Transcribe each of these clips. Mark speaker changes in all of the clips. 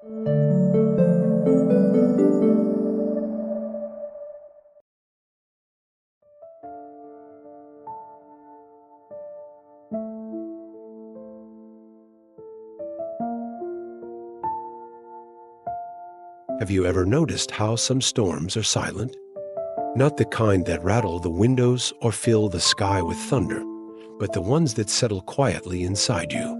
Speaker 1: Have you ever noticed how some storms are silent? Not the kind that rattle the windows or fill the sky with thunder, but the ones that settle quietly inside you.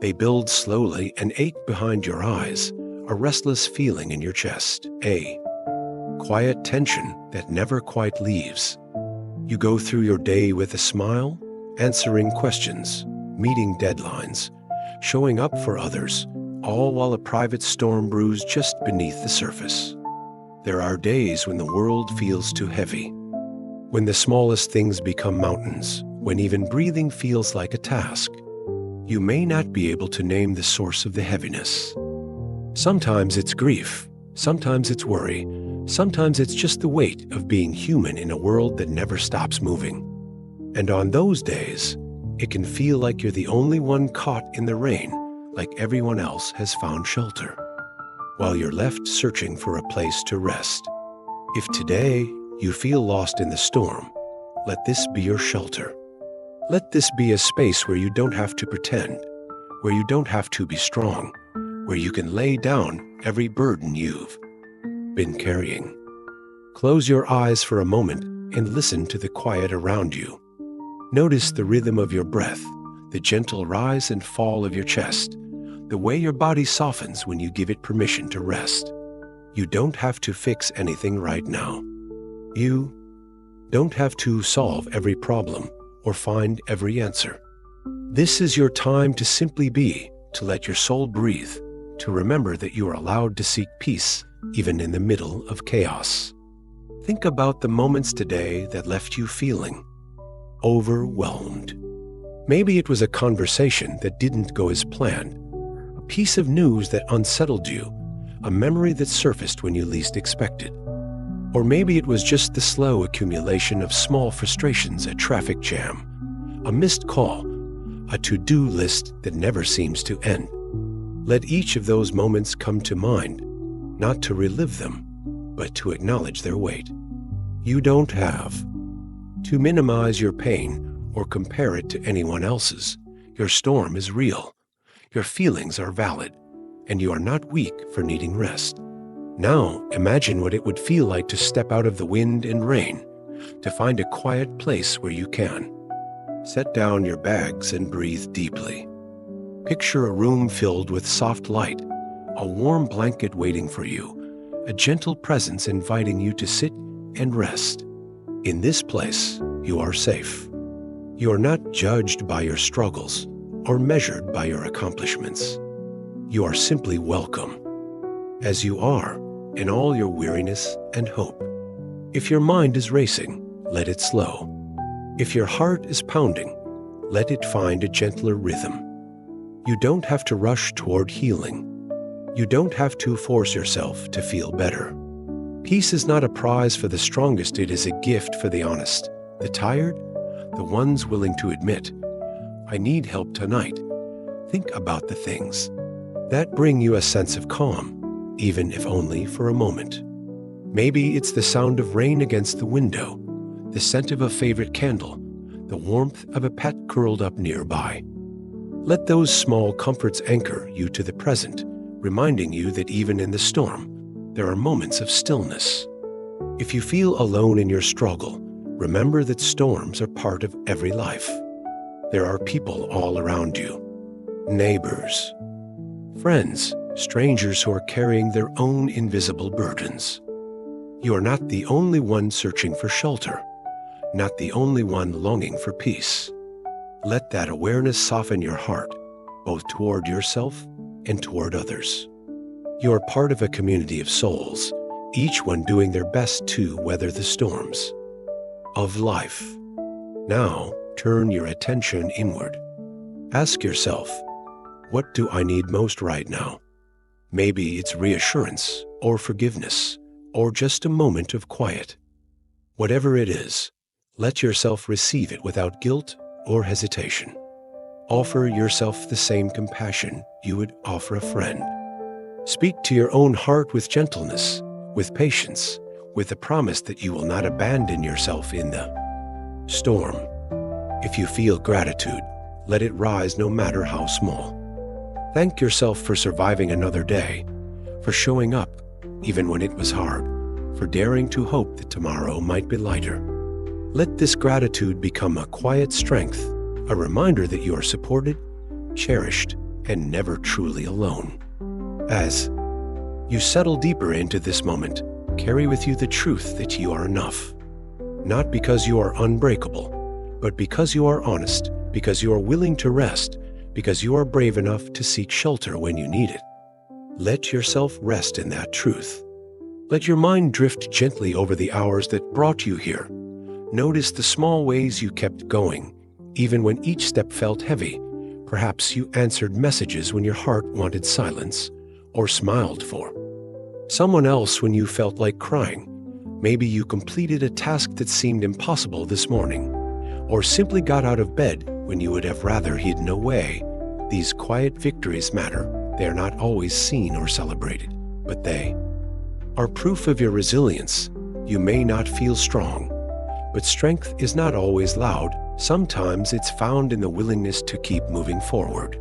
Speaker 1: They build slowly and ache behind your eyes, a restless feeling in your chest, a quiet tension that never quite leaves. You go through your day with a smile, answering questions, meeting deadlines, showing up for others, all while a private storm brews just beneath the surface. There are days when the world feels too heavy, when the smallest things become mountains, when even breathing feels like a task. You may not be able to name the source of the heaviness. Sometimes it's grief, sometimes it's worry, sometimes it's just the weight of being human in a world that never stops moving. And on those days, it can feel like you're the only one caught in the rain, like everyone else has found shelter, while you're left searching for a place to rest. If today you feel lost in the storm, let this be your shelter. Let this be a space where you don't have to pretend, where you don't have to be strong, where you can lay down every burden you've been carrying. Close your eyes for a moment and listen to the quiet around you. Notice the rhythm of your breath, the gentle rise and fall of your chest, the way your body softens when you give it permission to rest. You don't have to fix anything right now. You don't have to solve every problem or find every answer. This is your time to simply be, to let your soul breathe, to remember that you are allowed to seek peace even in the middle of chaos. Think about the moments today that left you feeling overwhelmed. Maybe it was a conversation that didn't go as planned, a piece of news that unsettled you, a memory that surfaced when you least expected. Or maybe it was just the slow accumulation of small frustrations, a traffic jam, a missed call, a to-do list that never seems to end. Let each of those moments come to mind, not to relive them, but to acknowledge their weight. You don't have to minimize your pain or compare it to anyone else's. Your storm is real. Your feelings are valid, and you are not weak for needing rest. Now, imagine what it would feel like to step out of the wind and rain, to find a quiet place where you can. Set down your bags and breathe deeply. Picture a room filled with soft light, a warm blanket waiting for you, a gentle presence inviting you to sit and rest. In this place, you are safe. You are not judged by your struggles or measured by your accomplishments. You are simply welcome, as you are, in all your weariness and hope. If your mind is racing, let it slow. If your heart is pounding, let it find a gentler rhythm. You don't have to rush toward healing. You don't have to force yourself to feel better. Peace is not a prize for the strongest, it is a gift for the honest, the tired, the ones willing to admit, I need help tonight. Think about the things that bring you a sense of calm, even if only for a moment. Maybe it's the sound of rain against the window, the scent of a favorite candle, the warmth of a pet curled up nearby. Let those small comforts anchor you to the present, reminding you that even in the storm, there are moments of stillness. If you feel alone in your struggle, remember that storms are part of every life. There are people all around you, neighbors, friends, strangers who are carrying their own invisible burdens. You are not the only one searching for shelter, not the only one longing for peace. Let that awareness soften your heart, both toward yourself and toward others. You are part of a community of souls, each one doing their best to weather the storms of life. Now, turn your attention inward. Ask yourself, what do I need most right now? Maybe it's reassurance or forgiveness or just a moment of quiet. Whatever it is, let yourself receive it without guilt or hesitation. Offer yourself the same compassion you would offer a friend. Speak to your own heart with gentleness, with patience, with the promise that you will not abandon yourself in the storm. If you feel gratitude, let it rise no matter how small. Thank yourself for surviving another day, for showing up even when it was hard, for daring to hope that tomorrow might be lighter. Let this gratitude become a quiet strength, a reminder that you are supported, cherished, and never truly alone. As you settle deeper into this moment, carry with you the truth that you are enough. Not because you are unbreakable, but because you are honest, because you are willing to rest, because you are brave enough to seek shelter when you need it. Let yourself rest in that truth. Let your mind drift gently over the hours that brought you here. Notice the small ways you kept going, even when each step felt heavy. Perhaps you answered messages when your heart wanted silence, or smiled for someone else when you felt like crying. Maybe you completed a task that seemed impossible this morning, or simply got out of bed when you would have rather hidden away. These quiet victories matter. They are not always seen or celebrated, but they are proof of your resilience. You may not feel strong, but strength is not always loud. Sometimes it's found in the willingness to keep moving forward.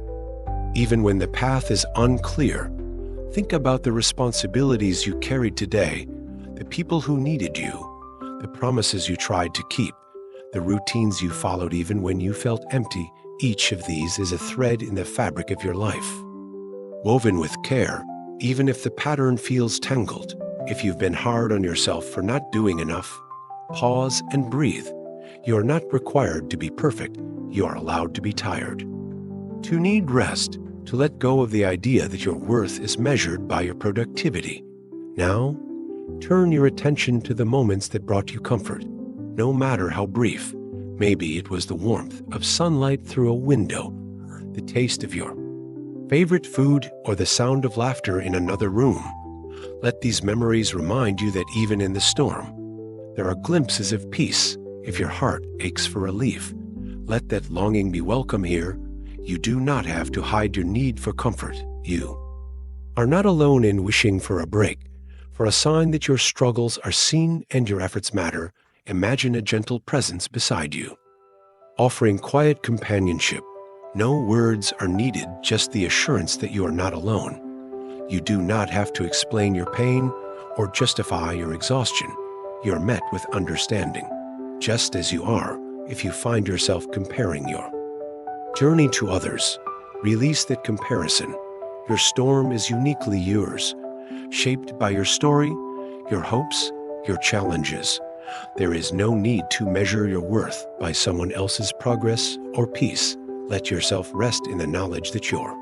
Speaker 1: Even when the path is unclear, think about the responsibilities you carried today, the people who needed you, the promises you tried to keep, the routines you followed even when you felt empty. Each of these is a thread in the fabric of your life, woven with care, even if the pattern feels tangled. If you've been hard on yourself for not doing enough, pause and breathe. You are not required to be perfect. You are allowed to be tired, to need rest, to let go of the idea that your worth is measured by your productivity. Now, turn your attention to the moments that brought you comfort, no matter how brief. Maybe it was the warmth of sunlight through a window, the taste of your favorite food, or the sound of laughter in another room. Let these memories remind you that even in the storm, there are glimpses of peace. If your heart aches for relief, let that longing be welcome here. You do not have to hide your need for comfort. You are not alone in wishing for a break, for a sign that your struggles are seen and your efforts matter. Imagine a gentle presence beside you, offering quiet companionship. No words are needed, just the assurance that you are not alone. You do not have to explain your pain or justify your exhaustion. You are met with understanding, just as you are. If you find yourself comparing your journey to others, release that comparison. Your storm is uniquely yours, shaped by your story, your hopes, your challenges. There is no need to measure your worth by someone else's progress or peace. Let yourself rest in the knowledge that your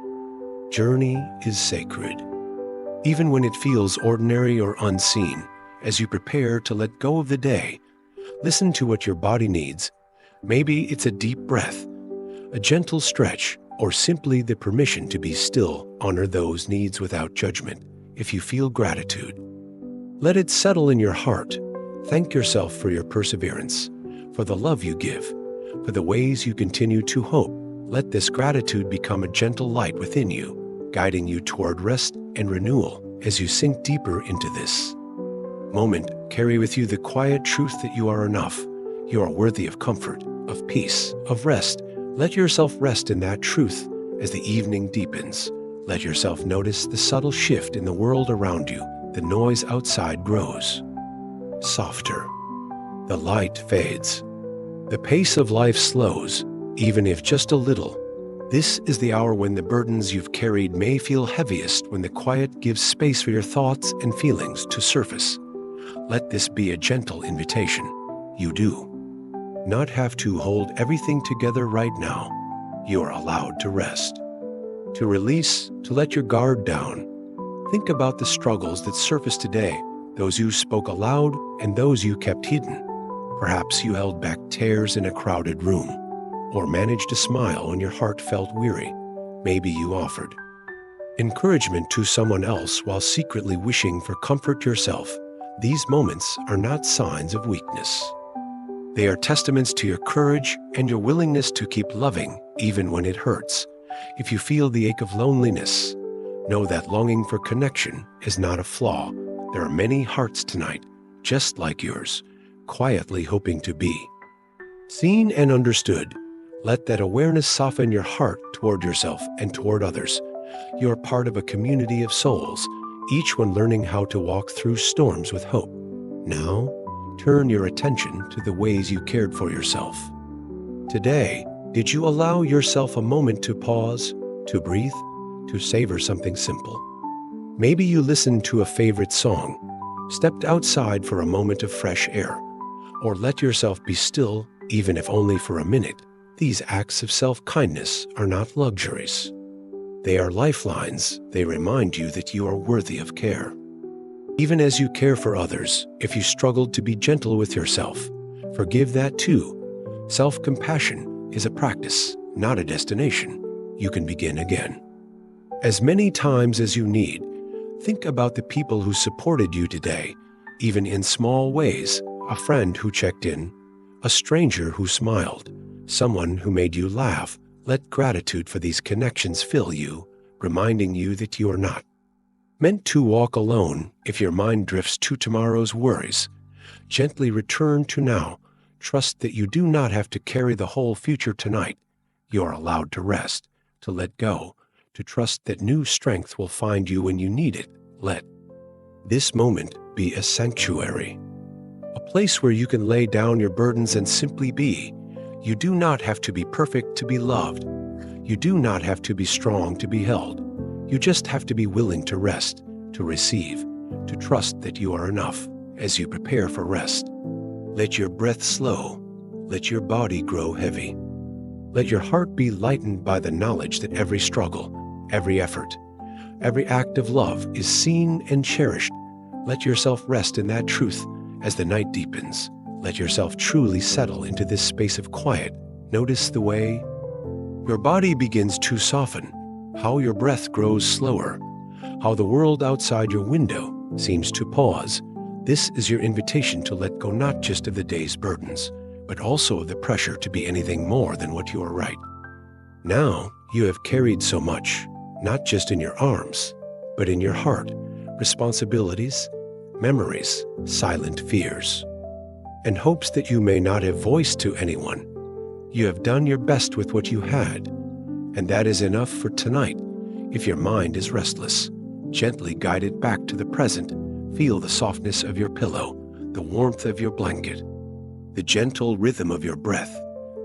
Speaker 1: journey is sacred, even when it feels ordinary or unseen. As you prepare to let go of the day, listen to what your body needs. Maybe it's a deep breath, a gentle stretch, or simply the permission to be still. Honor those needs without judgment. If you feel gratitude, let it settle in your heart. Thank yourself for your perseverance, for the love you give, for the ways you continue to hope. Let this gratitude become a gentle light within you, guiding you toward rest and renewal. As you sink deeper into this moment, carry with you the quiet truth that you are enough. You are worthy of comfort, of peace, of rest. Let yourself rest in that truth. As the evening deepens, let yourself notice the subtle shift in the world around you. The noise outside grows softer. The light fades. The pace of life slows, even if just a little. This is the hour when the burdens you've carried may feel heaviest, when the quiet gives space for your thoughts and feelings to surface. Let this be a gentle invitation. You do not have to hold everything together right now. You are allowed to rest, to release, to let your guard down. Think about the struggles that surfaced today, those you spoke aloud and those you kept hidden. Perhaps you held back tears in a crowded room, or managed to smile when your heart felt weary. Maybe you offered encouragement to someone else while secretly wishing for comfort yourself. These moments are not signs of weakness. They are testaments to your courage and your willingness to keep loving even when it hurts. If you feel the ache of loneliness, Know that longing for connection is not a flaw. There are many hearts tonight, just like yours, quietly hoping to be seen and understood. Let that awareness soften your heart toward yourself and toward others. You are part of a community of souls, each one learning how to walk through storms with hope. Now, turn your attention to the ways you cared for yourself. Today, did you allow yourself a moment to pause, to breathe, to savor something simple? Maybe you listened to a favorite song, stepped outside for a moment of fresh air, or let yourself be still, even if only for a minute. These acts of self-kindness are not luxuries. They are lifelines. They remind you that you are worthy of care. Even as you care for others, if you struggled to be gentle with yourself, forgive that too. Self-compassion is a practice, not a destination. You can begin again. As many times as you need, think about the people who supported you today, even in small ways. A friend who checked in, a stranger who smiled, someone who made you laugh. Let gratitude for these connections fill you, reminding you that you are not meant to walk alone. If your mind drifts to tomorrow's worries, gently return to now. Trust that you do not have to carry the whole future tonight. You are allowed to rest, to let go, to trust that new strength will find you when you need it. Let this moment be a sanctuary, a place where you can lay down your burdens and simply be. You do not have to be perfect to be loved. You do not have to be strong to be held. You just have to be willing to rest, to receive, to trust that you are enough as you prepare for rest. Let your breath slow. Let your body grow heavy. Let your heart be lightened by the knowledge that every struggle, every effort, every act of love is seen and cherished. Let yourself rest in that truth as the night deepens. Let yourself truly settle into this space of quiet. Notice the way your body begins to soften, how your breath grows slower, how the world outside your window seems to pause. This is your invitation to let go not just of the day's burdens, but also of the pressure to be anything more than what you are right. Now you have carried so much, not just in your arms, but in your heart, responsibilities, memories, silent fears, and hopes that you may not have voiced to anyone. You have done your best with what you had, and that is enough for tonight. If your mind is restless, gently guide it back to the present. Feel the softness of your pillow, the warmth of your blanket, the gentle rhythm of your breath.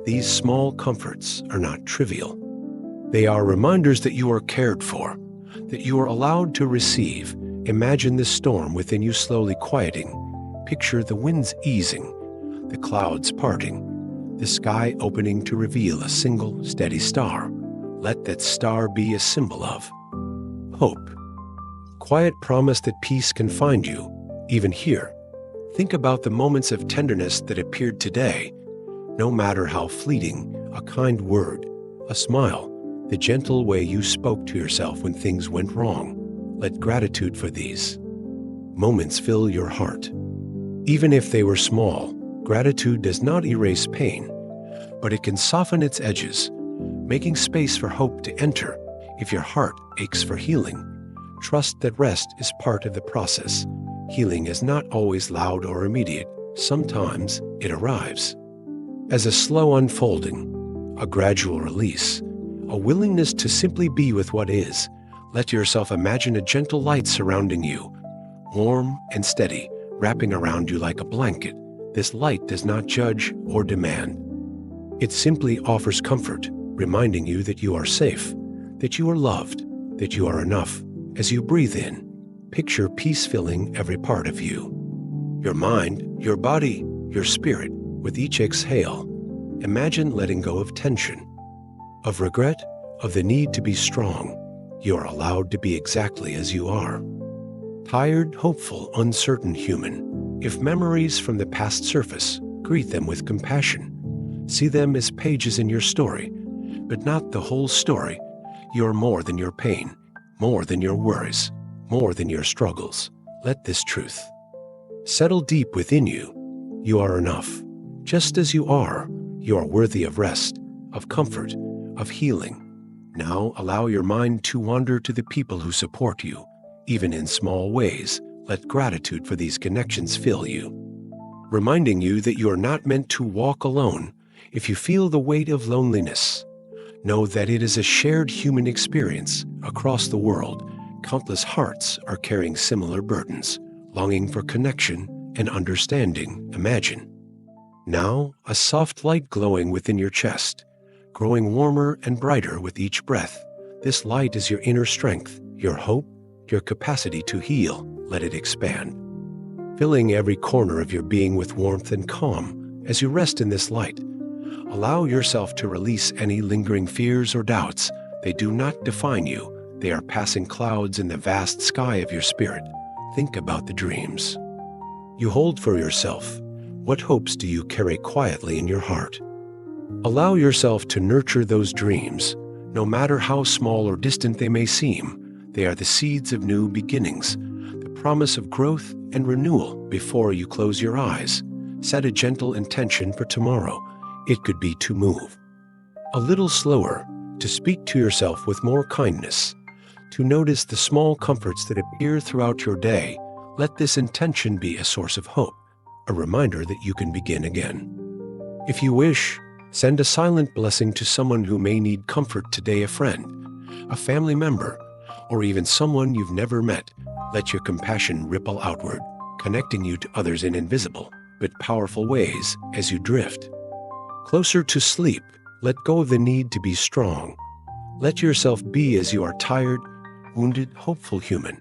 Speaker 1: These small comforts are not trivial. They are reminders that you are cared for, that you are allowed to receive. Imagine the storm within you slowly quieting. Picture the winds easing, the clouds parting, the sky opening to reveal a single steady star. Let that star be a symbol of hope. Quiet promise that peace can find you, even here. Think about the moments of tenderness that appeared today. No matter how fleeting, a kind word, a smile, the gentle way you spoke to yourself when things went wrong. Let gratitude for these moments fill your heart. Even if they were small, gratitude does not erase pain, but it can soften its edges, making space for hope to enter. If your heart aches for healing, trust that rest is part of the process. Healing is not always loud or immediate. Sometimes it arrives as a slow unfolding, a gradual release, a willingness to simply be with what is. Let yourself imagine a gentle light surrounding you, warm and steady, wrapping around you like a blanket. This light does not judge or demand. It simply offers comfort, reminding you that you are safe, that you are loved, that you are enough. As you breathe in, picture peace filling every part of you. Your mind, your body, your spirit. With each exhale, imagine letting go of tension, of regret, of the need to be strong. You are allowed to be exactly as you are. Tired, hopeful, uncertain human. If memories from the past surface, greet them with compassion. See them as pages in your story, but not the whole story. You are more than your pain, more than your worries, more than your struggles. Let this truth settle deep within you. You are enough. Just as you are worthy of rest, of comfort, of healing. Now allow your mind to wander to the people who support you, even in small ways. Let gratitude for these connections fill you, reminding you that you are not meant to walk alone. If you feel the weight of loneliness, know that it is a shared human experience. Across the world, countless hearts are carrying similar burdens, longing for connection and understanding. Imagine now a soft light glowing within your chest, growing warmer and brighter with each breath. This light is your inner strength, your hope, your capacity to heal. Let it expand, filling every corner of your being with warmth and calm. As you rest in this light, allow yourself to release any lingering fears or doubts. They do not define you. They are passing clouds in the vast sky of your spirit. Think about the dreams you hold for yourself. What hopes do you carry quietly in your heart? Allow yourself to nurture those dreams. No matter how small or distant they may seem, they are the seeds of new beginnings, the promise of growth and renewal. Before you close your eyes, set a gentle intention for tomorrow. It could be to move a little slower, to speak to yourself with more kindness, to notice the small comforts that appear throughout your day. Let this intention be a source of hope, a reminder that you can begin again. If you wish, send a silent blessing to someone who may need comfort today, a friend, a family member, or even someone you've never met. Let your compassion ripple outward, connecting you to others in invisible but powerful ways. As you drift closer to sleep, let go of the need to be strong. Let yourself be as you are, tired, wounded, hopeful human.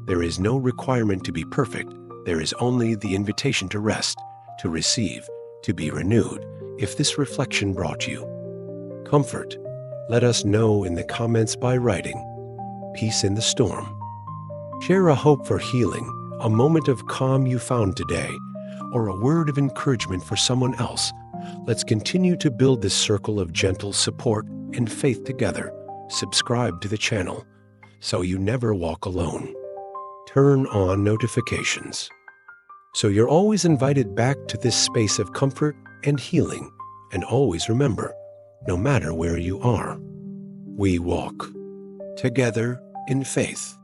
Speaker 1: There is no requirement to be perfect. There is only the invitation to rest, to receive, to be renewed. If this reflection brought you comfort, let us know in the comments by writing "Peace in the Storm." Share a hope for healing, a moment of calm you found today, or a word of encouragement for someone else. Let's continue to build this circle of gentle support and faith together. Subscribe to the channel so you never walk alone. Turn on notifications so you're always invited back to this space of comfort and healing. And always remember, no matter where you are, we walk together in faith.